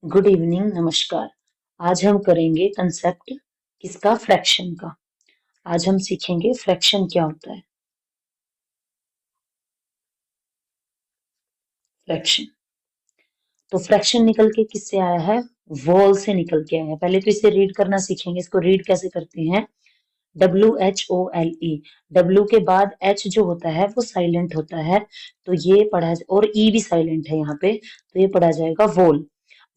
Good evening, नमस्कार। आज हम करेंगे कंसेप्ट किसका, फ्रैक्शन का। आज हम सीखेंगे फ्रैक्शन क्या होता है। फ्रैक्शन तो फ्रैक्शन निकल के किससे आया है? वोल से निकल के आया है। पहले तो इसे रीड करना सीखेंगे। इसको रीड कैसे करते हैं? WHOLE। डब्ल्यू के बाद एच जो होता है वो साइलेंट होता है, तो ये पढ़ा, और ई भी साइलेंट है यहाँ पे, तो ये पढ़ा जाएगा वोल।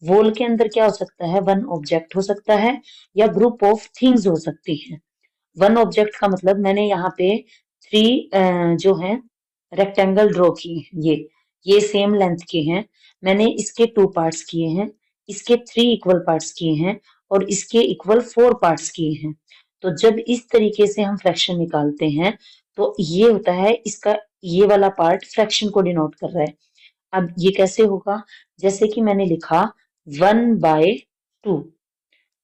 वोल के अंदर क्या हो सकता है? वन ऑब्जेक्ट हो सकता है या ग्रुप ऑफ थिंग्स हो सकती है। वन ऑब्जेक्ट का मतलब मैंने यहाँ पे थ्री जो है रेक्टेंगल ड्रॉ किए हैं। ये सेम लेंथ के हैं। मैंने इसके टू पार्ट्स किए हैं, इसके थ्री इक्वल पार्ट्स किए हैं और इसके इक्वल फोर पार्ट्स किए हैं। तो जब इस तरीके से हम फ्रैक्शन निकालते हैं तो ये होता है इसका, ये वाला पार्ट फ्रैक्शन को डिनोट कर रहा है। अब ये कैसे होगा? जैसे कि मैंने लिखा 1/2,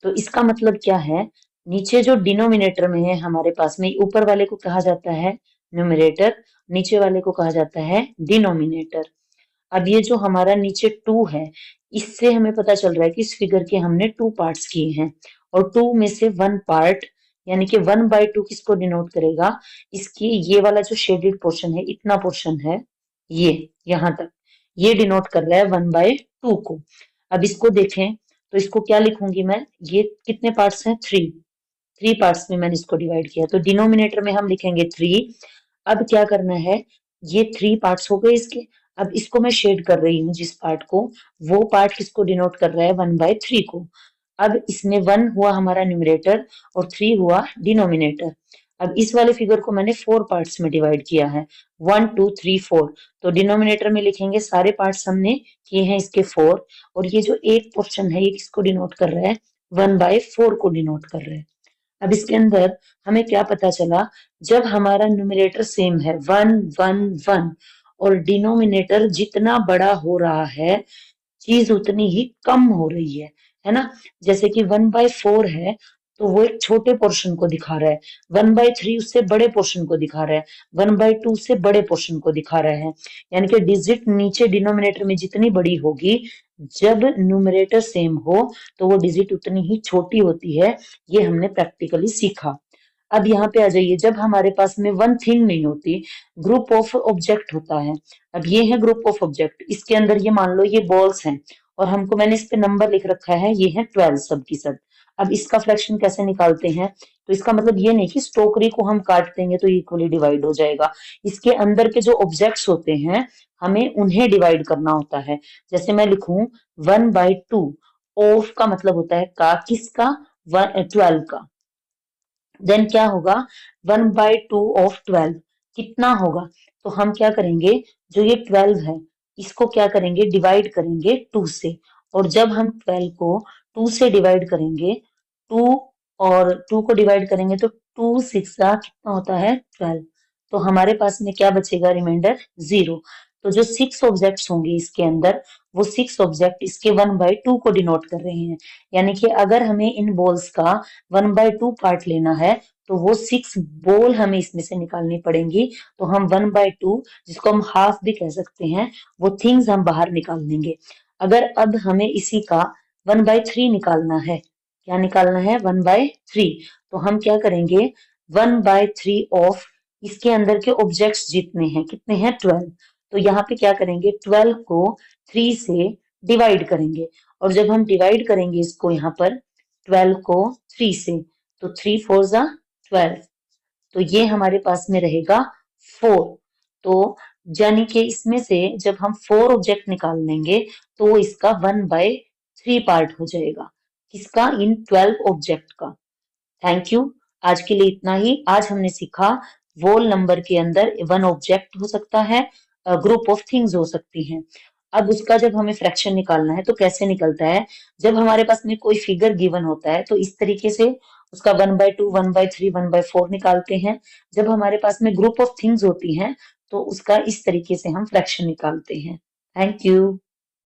तो इसका मतलब क्या है? नीचे जो डिनोमिनेटर में है हमारे पास में, ऊपर वाले को कहा जाता है न्यूमरेटर, नीचे वाले को कहा जाता है डिनोमिनेटर। अब ये जो हमारा नीचे 2 है, इससे हमें पता चल रहा है कि इस फिगर के हमने 2 पार्ट्स किए हैं और 2 में से 1 पार्ट, यानी कि 1/2 किसको डिनोट करेगा? इसकी ये वाला जो शेडेड पोर्शन है, इतना पोर्शन है, ये यहां तक, ये डिनोट कर रहा है 1/2 को। अब इसको देखें तो इसको क्या लिखूंगी मैं? ये कितने पार्ट्स हैं? 3 पार्ट्स में मैंने इसको डिवाइड किया, तो डिनोमिनेटर में हम लिखेंगे 3। अब क्या करना है? ये 3 पार्ट्स हो गए इसके। अब इसको मैं शेड कर रही हूँ जिस पार्ट को, वो पार्ट किसको डिनोट कर रहा है? 1/3 को। अब इसमें 1 हुआ हमारा न्यूमरेटर और 3 हुआ डिनोमिनेटर। अब इस वाले फिगर को मैंने 4 पार्ट्स में डिवाइड किया है, 1 2 3 4। तो डिनोमिनेटर में लिखेंगे सारे पार्ट्स हमने किए हैं इसके 4, और ये जो एक पोर्शन है ये किसको डिनोट कर रहा है? 1/4 को डिनोट कर रहा है। अब इसके अंदर हमें क्या पता चला? जब हमारा न्यूमरेटर सेम है 1 1 1 और डिनोमिनेटर जितना बड़ा हो रहा है, चीज उतनी ही कम हो रही है ना? जैसे कि 1/4 है तो वो एक छोटे पोर्शन को दिखा रहा है, 1/3 उससे बड़े पोर्शन को दिखा रहा है, 1/2 से बड़े पोर्शन को दिखा रहा है। यानी कि डिजिट नीचे डिनोमिनेटर में जितनी बड़ी होगी, जब न्यूमरेटर सेम हो तो वो डिजिट उतनी ही छोटी होती है। ये हमने प्रैक्टिकली सीखा। अब यहाँ पे आ जाइए, जब हमारे पास में वन थिंग नहीं होती, ग्रुप ऑफ ऑब्जेक्ट होता है। अब ये है ग्रुप ऑफ ऑब्जेक्ट, इसके अंदर ये मान लो ये बॉल्स हैं और हमको, मैंने इस पे नंबर लिख रखा है, ये है 12 सब की सब। अब इसका फ्रैक्शन कैसे निकालते हैं? तो इसका मतलब ये नहीं कि स्टोकरी को हम काट देंगे तो इक्वली डिवाइड हो जाएगा। इसके अंदर के जो ऑब्जेक्ट्स होते हैं हमें उन्हें डिवाइड करना होता है। जैसे मैं लिखूं 1/2, ऑफ का मतलब होता है का, किसका? 12 का। देन क्या होगा? 1/2 ऑफ 12 कितना होगा? तो हम क्या करेंगे, जो ये 12 है इसको क्या करेंगे? डिवाइड करेंगे 2 से। और जब हम 12 को 2 से डिवाइड करेंगे, 2 और 2 को डिवाइड करेंगे तो 2 6 कितना होता है? 12। तो हमारे पास में क्या बचेगा? रिमाइंडर 0। तो जो 6 ऑब्जेक्ट्स होंगे इसके अंदर, वो 6 ऑब्जेक्ट इसके 1/2 को डिनोट कर रहे हैं। यानी कि अगर हमें इन बॉल्स का 1/2 पार्ट लेना है तो वो 6 बॉल हमें इसमें से निकालनी पड़ेंगी। तो हम 1/2, जिसको हम हाफ भी कह सकते हैं, वो थिंग्स हम बाहर निकाल देंगे। अगर अब हमें इसी का 1/3 निकालना है, क्या निकालना है? 1/3। तो हम क्या करेंगे? 1/3 ऑफ, इसके अंदर के ऑब्जेक्ट्स जितने हैं, कितने हैं? 12। तो यहाँ पे क्या करेंगे? 12 को 3 से डिवाइड करेंगे, और जब हम डिवाइड करेंगे इसको यहाँ पर 12 को 3 से, तो 3 4 12, तो ये हमारे पास में रहेगा 4। तो यानी कि इसमें से जब हम 4 ऑब्जेक्ट निकाल लेंगे तो इसका 1/3 पार्ट हो जाएगा। किसका? इन 12 ऑब्जेक्ट का। Thank you. आज के लिए इतना ही। आज हमने सीखा वोल नंबर के अंदर वन ऑब्जेक्ट हो सकता है, ग्रुप ऑफ थिंग्स हो सकती हैं। अब उसका जब हमें फ्रैक्शन निकालना है तो कैसे निकलता है? जब हमारे पास में कोई फिगर गिवन होता है तो इस तरीके से उसका 1/2 1/3 1/4 निकालते हैं। जब हमारे पास में ग्रुप ऑफ थिंग्स होती हैं तो उसका इस तरीके से हम फ्रैक्शन निकालते हैं। Thank you.